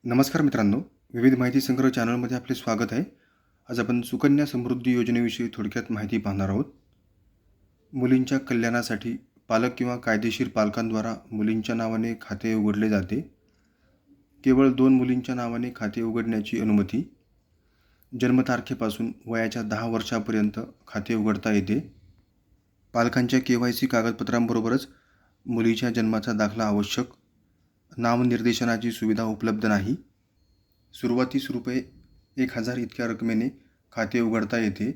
नमस्कार मित्रांनो, विविध माहिती संग्रह चॅनलमध्ये आपले स्वागत आहे. आज आपण सुकन्या समृद्धी योजनेविषयी थोडक्यात माहिती पाहणार आहोत. मुलींच्या कल्याणासाठी पालक किंवा कायदेशीर पालकांद्वारा मुलींच्या नावाने खाते उघडले जाते. केवळ 2 मुलींच्या नावाने खाते उघडण्याची अनुमती. जन्मतारखेपासून वयाच्या 10 वर्षापर्यंत खाते उघडता येते. पालकांच्या KYC कागदपत्रांबरोबरच मुलीच्या जन्माचा दाखला आवश्यक. नामनिर्देशनाची सुविधा उपलब्ध नाही. सुरुवातीस ₹1000 इतक्या रकमेने खाते उघडता येते.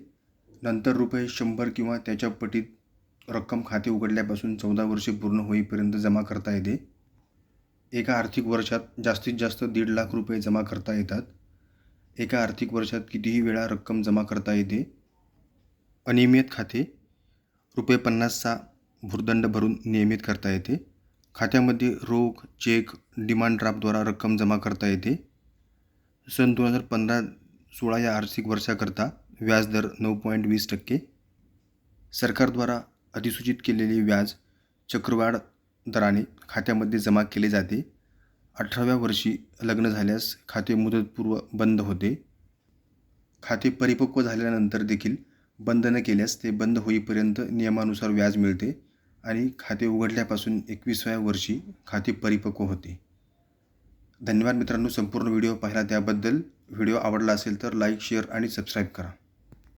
नंतर ₹100 किंवा त्याच्या पटीत रक्कम खाते उघडल्यापासून 14 वर्षे पूर्ण होईपर्यंत जमा करता येते. एका आर्थिक वर्षात जास्तीत जास्त ₹1.5 लाख जमा करता येतात. एका आर्थिक वर्षात कितीही वेळा रक्कम जमा करता येते. अनियमित खाते ₹50चा भुर्दंड भरून नियमित करता येते. खात्यामध्ये रोख, चेक, डिमांड ड्राफ्टद्वारा रक्कम जमा करता येते. सन 2015-16 या आर्थिक वर्षाकरता व्याजदर 9.20%. सरकारद्वारा अधिसूचित केलेले व्याज चक्रवाढ दराने खात्यामध्ये जमा केले जाते. 18व्या वर्षी लग्न झाल्यास खाते मुदतपूर्व बंद होते. खाते परिपक्व झाल्यानंतर देखील बंद न केल्यास ते बंद होईपर्यंत नियमानुसार व्याज मिळते आणि खाते उघडल्यापासून 21व्या वर्षी खाते परिपक्व होते. धन्यवाद मित्रांनो, संपूर्ण व्हिडिओ पाहिला त्याबद्दल. व्हिडिओ आवडला असेल तर लाईक, शेअर आणि सबस्क्राईब करा.